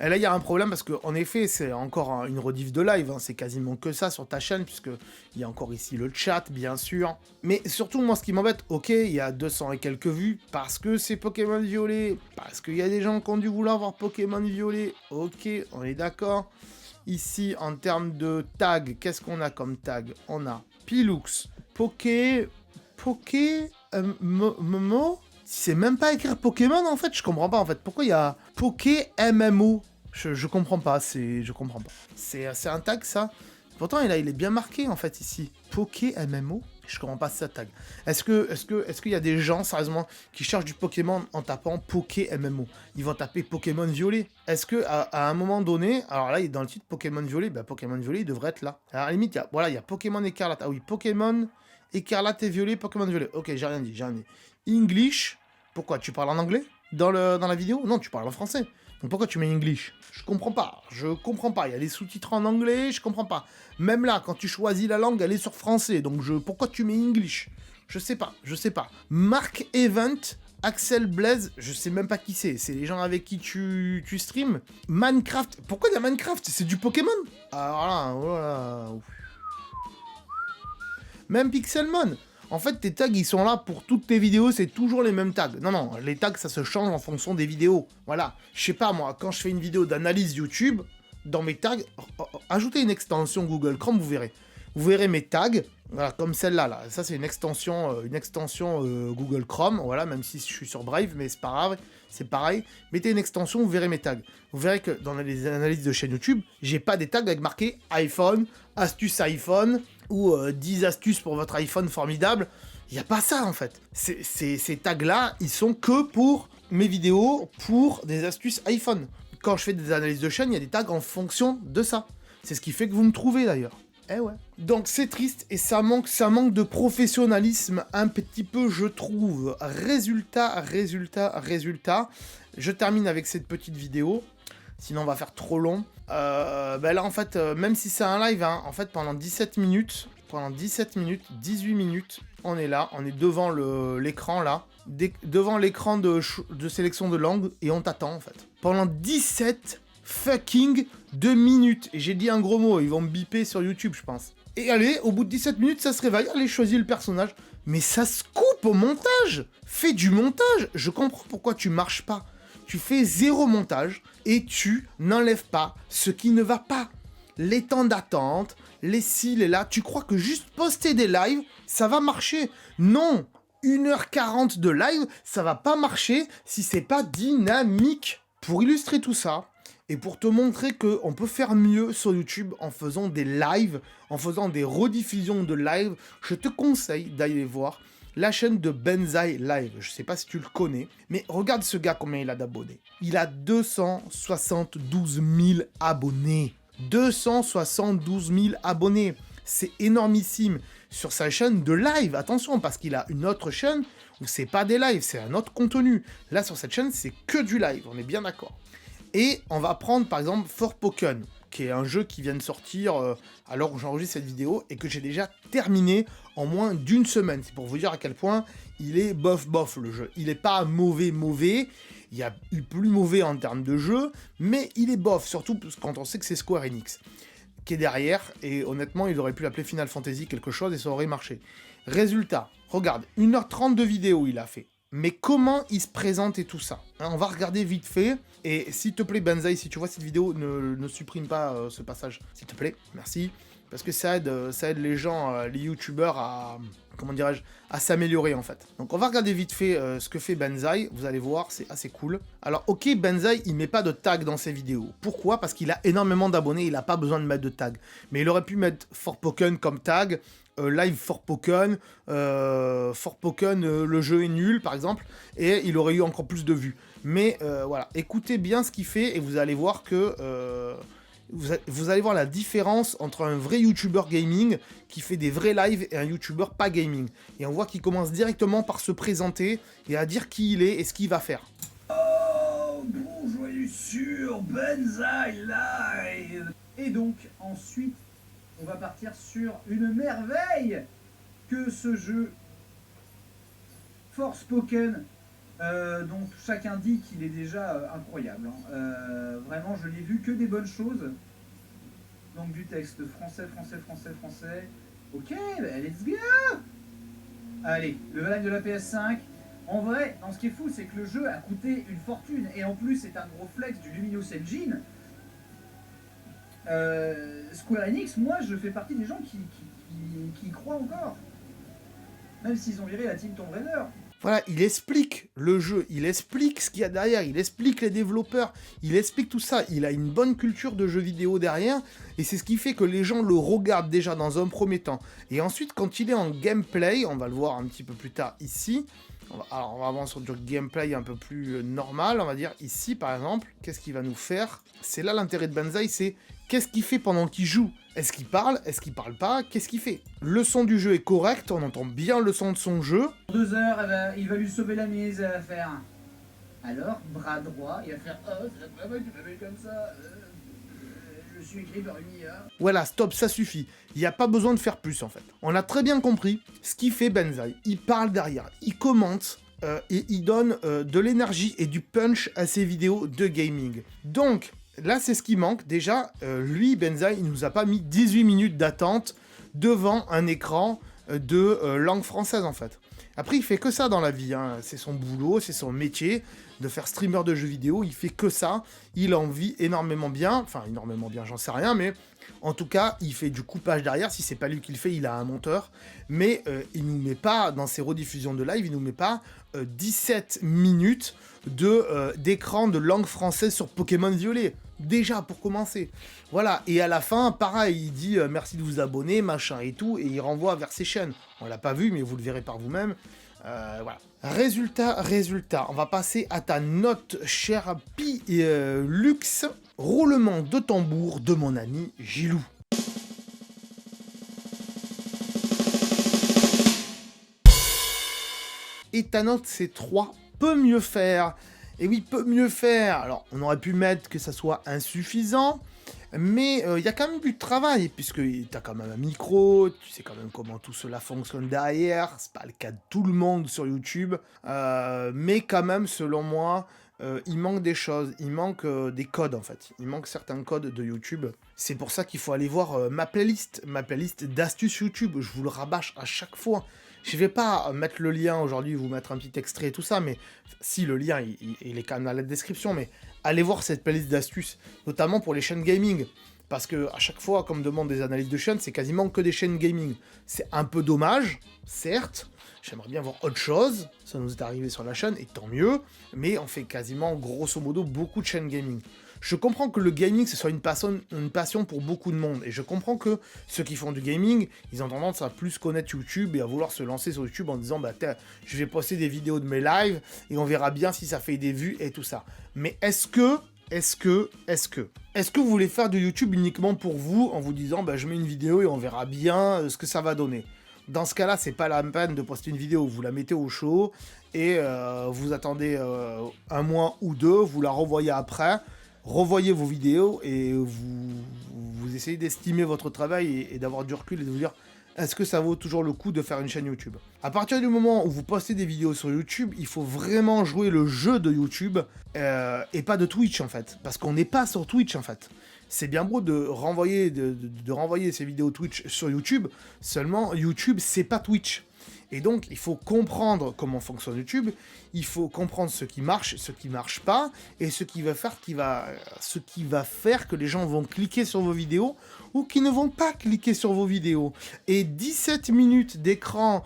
Et là il y a un problème parce qu'en effet c'est encore une rediff de live, hein. C'est quasiment que ça sur ta chaîne puisque il y a encore ici le chat bien sûr. Mais surtout moi ce qui m'embête, ok il y a 200 et quelques vues parce que c'est Pokémon violet, parce qu'il y a des gens qui ont dû vouloir voir Pokémon violet, ok on est d'accord. Ici en termes de tag, qu'est-ce qu'on a comme tag? On a Pilux. Momo. C'est même pas écrire Pokémon en fait, je comprends pas en fait. Pourquoi il y a Poké MMO? Je comprends pas, je comprends pas. C'est un tag ça. Pourtant il est bien marqué en fait ici. Poké MMO. Je comprends pas ce tag. Est-ce qu'il y a des gens sérieusement qui cherchent du Pokémon en tapant Poké MMO? Ils vont taper Pokémon Violet. Est-ce que à un moment donné, alors là il est dans le titre Pokémon Violet, bah Pokémon Violet il devrait être là. Alors, à la limite il y a Pokémon Écarlate. Ah oui, Pokémon Écarlate et Violet, Pokémon Violet. Ok, j'ai rien dit. English. Pourquoi? Tu parles en anglais dans la vidéo? Non, tu parles en français. Donc pourquoi tu mets English? Je comprends pas. Il y a des sous-titres en anglais, je comprends pas. Même là, quand tu choisis la langue, elle est sur français. Donc pourquoi tu mets English? Je sais pas. Mark Event, Axel Blaze, je sais même pas qui c'est. C'est les gens avec qui tu streams. Minecraft. Pourquoi il y a Minecraft? C'est du Pokémon? Alors là, voilà. Même Pixelmon. En fait, tes tags, ils sont là pour toutes tes vidéos, c'est toujours les mêmes tags. Non, les tags, ça se change en fonction des vidéos. Voilà. Je sais pas, moi, quand je fais une vidéo d'analyse YouTube, dans mes tags, ajoutez une extension Google Chrome, vous verrez. Vous verrez mes tags, voilà, comme celle-là. Là. Ça, c'est une extension Google Chrome, voilà, même si je suis sur Brave, mais c'est pas grave, c'est pareil. Mettez une extension, vous verrez mes tags. Vous verrez que dans les analyses de chaîne YouTube, j'ai pas des tags avec marqué iPhone, astuce iPhone, ou 10 astuces pour votre iPhone formidable. Il n'y a pas ça en fait. Ces tags-là, ils sont que pour mes vidéos, pour des astuces iPhone. Quand je fais des analyses de chaîne, il y a des tags en fonction de ça. C'est ce qui fait que vous me trouvez d'ailleurs. Eh ouais. Donc c'est triste et ça manque de professionnalisme un petit peu, je trouve. Résultat. Je termine avec cette petite vidéo. Sinon on va faire trop long. Là en fait, même si c'est un live, hein, en fait pendant 18 minutes, on est là, on est devant l'écran là, devant l'écran de sélection de langue et on t'attend en fait. Pendant 17 fucking 2 minutes. Et j'ai dit un gros mot, ils vont me biper sur YouTube je pense. Et allez, au bout de 17 minutes ça se réveille, allez choisis le personnage. Mais ça se coupe au montage. Fais du montage. Je comprends pourquoi tu marches pas. Tu fais 0 montage et tu n'enlèves pas ce qui ne va pas. Les temps d'attente, les ci, les là. Tu crois que juste poster des lives, ça va marcher? Non, 1h40 de live, ça va pas marcher si c'est pas dynamique. Pour illustrer tout ça, et pour te montrer qu'on peut faire mieux sur YouTube en faisant des lives, en faisant des rediffusions de live, je te conseille d'aller voir la chaîne de Benzaï Live. Je sais pas si tu le connais, mais regarde ce gars combien il a d'abonnés. Il a 272 000 abonnés. 272 000 abonnés. C'est énormissime. Sur sa chaîne de live, attention, parce qu'il a une autre chaîne où c'est pas des lives, c'est un autre contenu. Là, sur cette chaîne, c'est que du live, on est bien d'accord. Et on va prendre par exemple Forspoken, qui est un jeu qui vient de sortir à l'heure où j'enregistre cette vidéo et que j'ai déjà terminé en moins d'une semaine. C'est pour vous dire à quel point il est bof le jeu. Il n'est pas mauvais, il y a eu plus mauvais en termes de jeu, mais il est bof, surtout quand on sait que c'est Square Enix qui est derrière, et honnêtement il aurait pu l'appeler Final Fantasy quelque chose et ça aurait marché. Résultat, regarde, 1h30 de vidéo il a fait. Mais comment il se présente et tout ça, hein, on va regarder vite fait. Et s'il te plaît, Benzaï, si tu vois cette vidéo, ne supprime pas ce passage, s'il te plaît, merci. Parce que ça aide les gens, les youtubeurs à, comment dirais-je, à s'améliorer en fait. Donc on va regarder vite fait ce que fait Benzaï, vous allez voir, c'est assez cool. Alors ok, Benzaï, il met pas de tag dans ses vidéos. Pourquoi? Parce qu'il a énormément d'abonnés, il a pas besoin de mettre de tag. Mais il aurait pu mettre Forspoken comme tag, live Forspoken, le jeu est nul par exemple, et il aurait eu encore plus de vues. Mais voilà, écoutez bien ce qu'il fait et vous allez voir que vous allez voir la différence entre un vrai YouTuber gaming qui fait des vrais lives et un YouTuber pas gaming. Et on voit qu'il commence directement par se présenter et à dire qui il est et ce qu'il va faire. Oh, bonjour sur Benzaï Live. Et donc ensuite, on va partir sur une merveille que ce jeu Forspoken, dont chacun dit qu'il est déjà incroyable. Hein. Vraiment, je n'ai vu que des bonnes choses. Donc du texte français. Ok, bah, let's go. Allez, le live de la PS5. En vrai, ce qui est fou, c'est que le jeu a coûté une fortune. Et en plus, c'est un gros flex du Luminous Engine. Square Enix, moi, je fais partie des gens qui qui y croient encore. Même s'ils ont viré la team Tomb Raider. Voilà, il explique le jeu, il explique ce qu'il y a derrière, il explique les développeurs, il explique tout ça. Il a une bonne culture de jeux vidéo derrière, et c'est ce qui fait que les gens le regardent déjà dans un premier temps. Et ensuite, quand il est en gameplay, on va le voir un petit peu plus tard ici, alors on va avancer sur du gameplay un peu plus normal, on va dire ici par exemple, qu'est-ce qu'il va nous faire? C'est là l'intérêt de Banzai, c'est qu'est-ce qu'il fait pendant qu'il joue? Est-ce qu'il parle? Est-ce qu'il parle pas? Qu'est-ce qu'il fait? Le son du jeu est correct, on entend bien le son de son jeu. En 2 heures, il va lui sauver la mise, elle va faire. Alors, bras droit, il va faire oh, c'est pas moi qui m'appelle comme ça. Je suis écrit par une IA. Voilà, stop, ça suffit. Il n'y a pas besoin de faire plus en fait. On a très bien compris ce qu'il fait Banzai. Il parle derrière, il commente et il donne de l'énergie et du punch à ses vidéos de gaming. Donc, là, c'est ce qui manque. Déjà, lui, Banzai, il nous a pas mis 18 minutes d'attente devant un écran de langue française, en fait. Après, il fait que ça dans la vie. Hein. C'est son boulot, c'est son métier de faire streamer de jeux vidéo. Il fait que ça. Il en vit énormément bien. Enfin, énormément bien, j'en sais rien, mais en tout cas, il fait du coupage derrière. Si c'est pas lui qui le fait, il a un monteur. Mais il nous met pas, dans ses rediffusions de live, il nous met pas 17 minutes d'écran de langue française sur Pokémon Violet. Déjà, pour commencer. Voilà, et à la fin, pareil, il dit merci de vous abonner, machin et tout, et il renvoie vers ses chaînes. On l'a pas vu, mais vous le verrez par vous-même. Voilà. Résultat, on va passer à ta note, cher Lux. Roulement de tambour de mon ami Gilou. Et ta note, c'est 3. Peut mieux faire. Et oui, peut mieux faire. Alors, on aurait pu mettre que ça soit insuffisant, mais il y a quand même du travail, puisque tu as quand même un micro, tu sais quand même comment tout cela fonctionne derrière. C'est pas le cas de tout le monde sur YouTube, mais quand même, selon moi, il manque des choses. Il manque des codes, en fait. Il manque certains codes de YouTube. C'est pour ça qu'il faut aller voir ma playlist d'astuces YouTube. Je vous le rabâche à chaque fois. Je vais pas mettre le lien aujourd'hui, vous mettre un petit extrait et tout ça, mais si le lien, il est quand même dans la description, mais allez voir cette playlist d'astuces, notamment pour les chaînes gaming. Parce que à chaque fois qu'on me demande des analyses de chaînes, c'est quasiment que des chaînes gaming. C'est un peu dommage, certes. J'aimerais bien voir autre chose. Ça nous est arrivé sur la chaîne, et tant mieux. Mais on fait quasiment, grosso modo, beaucoup de chaînes gaming. Je comprends que le gaming, ce soit une passion pour beaucoup de monde. Et je comprends que ceux qui font du gaming, ils ont tendance à plus connaître YouTube et à vouloir se lancer sur YouTube en disant bah, je vais poster des vidéos de mes lives et on verra bien si ça fait des vues et tout ça. Mais est-ce que vous voulez faire du YouTube uniquement pour vous en vous disant bah, je mets une vidéo et on verra bien ce que ça va donner? Dans ce cas-là, c'est pas la peine de poster une vidéo, vous la mettez au chaud et vous attendez un mois ou deux, vous la revoyez après, revoyez vos vidéos et vous essayez d'estimer votre travail et d'avoir du recul et de vous dire est-ce que ça vaut toujours le coup de faire une chaîne YouTube. À partir du moment où vous postez des vidéos sur YouTube, il faut vraiment jouer le jeu de YouTube et pas de Twitch en fait, parce qu'on n'est pas sur Twitch en fait. C'est bien beau de renvoyer ces vidéos Twitch sur YouTube, seulement YouTube c'est pas Twitch. Et donc, il faut comprendre comment fonctionne YouTube, il faut comprendre ce qui marche pas, et ce qui va faire que les gens vont cliquer sur vos vidéos ou qui ne vont pas cliquer sur vos vidéos. Et 17 minutes d'écran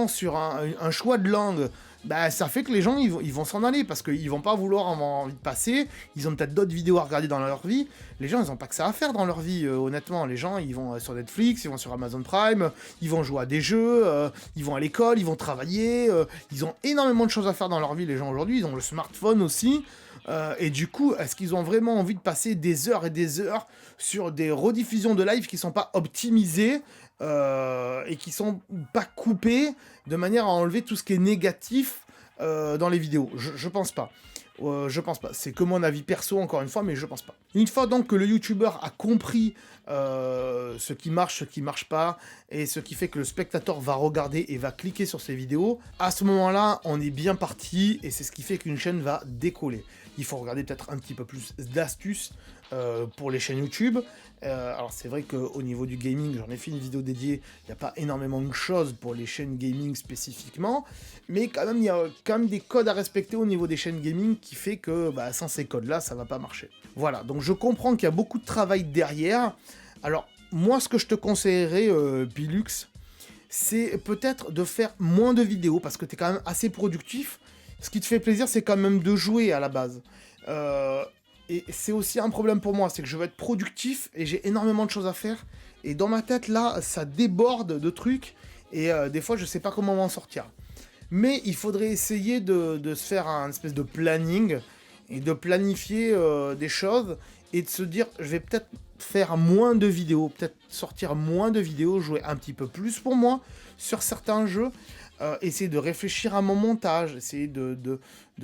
sur un choix de langue, bah, ça fait que les gens ils vont s'en aller parce qu'ils vont pas vouloir avoir envie de passer. Ils ont peut-être d'autres vidéos à regarder dans leur vie. Les gens ils ont pas que ça à faire dans leur vie, honnêtement. Les gens ils vont sur Netflix, ils vont sur Amazon Prime, ils vont jouer à des jeux, ils vont à l'école, ils vont travailler. Ils ont énormément de choses à faire dans leur vie, les gens aujourd'hui. Ils ont le smartphone aussi. Et du coup, est-ce qu'ils ont vraiment envie de passer des heures et des heures sur des rediffusions de live qui sont pas optimisées et qui sont pas coupées de manière à enlever tout ce qui est négatif dans les vidéos? Je pense pas. Je pense pas. C'est que mon avis perso, encore une fois, mais je pense pas. Une fois donc que le youtubeur a compris ce qui marche pas, et ce qui fait que le spectateur va regarder et va cliquer sur ses vidéos, à ce moment-là, on est bien parti, et c'est ce qui fait qu'une chaîne va décoller. Il faut regarder peut-être un petit peu plus d'astuces pour les chaînes YouTube. Alors c'est vrai qu'au niveau du gaming, j'en ai fait une vidéo dédiée, il n'y a pas énormément de choses pour les chaînes gaming spécifiquement, mais quand même il y a quand même des codes à respecter au niveau des chaînes gaming qui fait que sans ces codes-là, ça va pas marcher. Voilà, donc je comprends qu'il y a beaucoup de travail derrière. Alors, moi, ce que je te conseillerais, Pilux, c'est peut-être de faire moins de vidéos, parce que tu es quand même assez productif. Ce qui te fait plaisir, c'est quand même de jouer à la base. Et c'est aussi un problème pour moi, c'est que je veux être productif et j'ai énormément de choses à faire. Et dans ma tête, là, ça déborde de trucs. Et des fois, je sais pas comment m'en sortir. Mais il faudrait essayer de se faire un espèce de planning et de planifier des choses et de se dire, je vais peut-être faire moins de vidéos, peut-être sortir moins de vidéos, jouer un petit peu plus pour moi sur certains jeux, essayer de réfléchir à mon montage, essayer de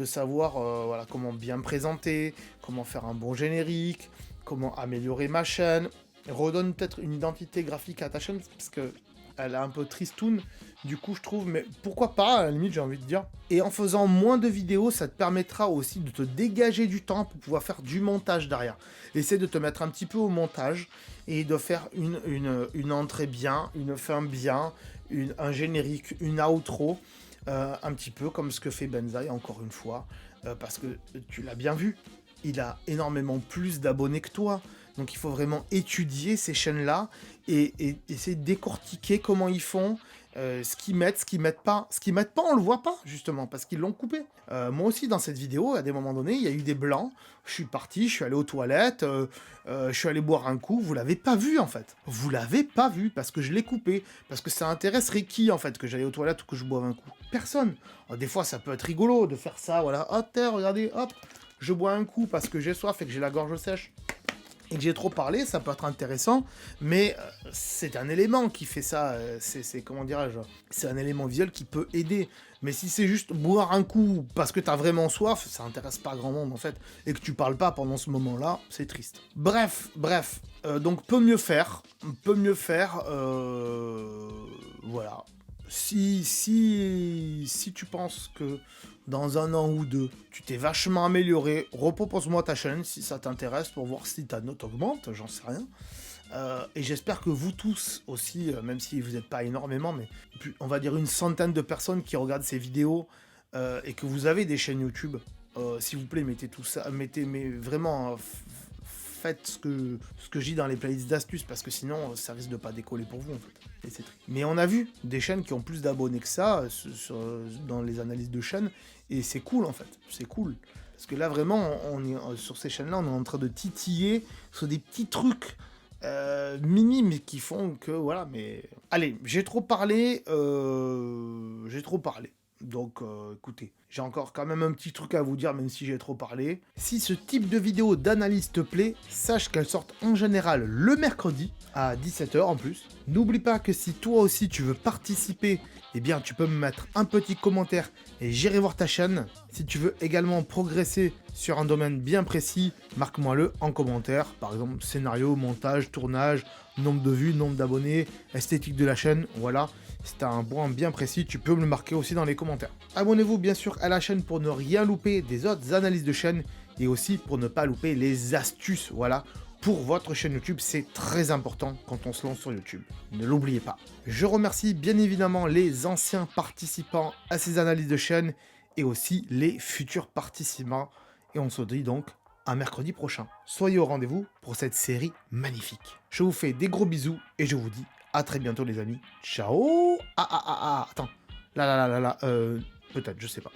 savoir voilà, comment bien me présenter, comment faire un bon générique, comment améliorer ma chaîne, redonne peut-être une identité graphique à ta chaîne, parce que elle est un peu tristoun, du coup je trouve, mais pourquoi pas, à la limite j'ai envie de dire. Et en faisant moins de vidéos, ça te permettra aussi de te dégager du temps pour pouvoir faire du montage derrière. Essaie de te mettre un petit peu au montage et de faire une entrée bien, une fin bien, un générique, une outro, un petit peu comme ce que fait Benzaï encore une fois, parce que tu l'as bien vu, il a énormément plus d'abonnés que toi. Donc il faut vraiment étudier ces chaînes-là et essayer de décortiquer comment ils font, ce qu'ils mettent, ce qu'ils mettent pas. Ce qu'ils mettent pas, on le voit pas, justement, parce qu'ils l'ont coupé. Moi aussi, dans cette vidéo, à des moments donnés, il y a eu des blancs. Je suis parti, je suis allé aux toilettes, je suis allé boire un coup. Vous l'avez pas vu, en fait. Vous l'avez pas vu, parce que je l'ai coupé. Parce que ça intéresserait qui, en fait, que j'allais aux toilettes ou que je boive un coup? Personne. Alors, des fois, ça peut être rigolo de faire ça, voilà. Hop, regardez, hop, je bois un coup parce que j'ai soif et que j'ai la gorge sèche. Et que j'ai trop parlé, ça peut être intéressant, mais c'est un élément qui fait ça, c'est comment dirais-je, c'est un élément visuel qui peut aider. Mais si c'est juste boire un coup parce que t'as vraiment soif, ça intéresse pas grand monde en fait, et que tu parles pas pendant ce moment-là, c'est triste. Bref, donc peut mieux faire, voilà. Si tu penses que dans un an ou deux, tu t'es vachement amélioré, repropose-moi ta chaîne si ça t'intéresse pour voir si ta note augmente, j'en sais rien. Et j'espère que vous tous aussi, même si vous n'êtes pas énormément, mais on va dire une centaine de personnes qui regardent ces vidéos et que vous avez des chaînes YouTube, s'il vous plaît, mettez tout ça, mais vraiment, faites ce que je dis dans les playlists d'astuces, parce que sinon, ça risque de pas décoller pour vous, en fait. Et c'est triste. Mais on a vu des chaînes qui ont plus d'abonnés que ça dans les analyses de chaînes, et c'est cool, en fait. C'est cool. Parce que là, vraiment, sur ces chaînes-là, on est en train de titiller sur des petits trucs minimes qui font que, voilà, mais... Allez, j'ai trop parlé. Donc, écoutez, j'ai encore quand même un petit truc à vous dire, même si j'ai trop parlé. Si ce type de vidéo d'analyse te plaît, sache qu'elles sortent en général le mercredi, à 17 h en plus. N'oublie pas que si toi aussi tu veux participer, eh bien tu peux me mettre un petit commentaire et j'irai voir ta chaîne. Si tu veux également progresser sur un domaine bien précis, marque-moi-le en commentaire. Par exemple, scénario, montage, tournage, nombre de vues, nombre d'abonnés, esthétique de la chaîne, voilà. Si tu as un point bien précis, tu peux me le marquer aussi dans les commentaires. Abonnez-vous bien sûr à la chaîne pour ne rien louper des autres analyses de chaîne et aussi pour ne pas louper les astuces, voilà. Pour votre chaîne YouTube, c'est très important quand on se lance sur YouTube. Ne l'oubliez pas. Je remercie bien évidemment les anciens participants à ces analyses de chaîne et aussi les futurs participants. Et on se dit donc à mercredi prochain. Soyez au rendez-vous pour cette série magnifique. Je vous fais des gros bisous et je vous dis à très bientôt les amis. Ciao. Attends. Là, peut-être, je sais pas.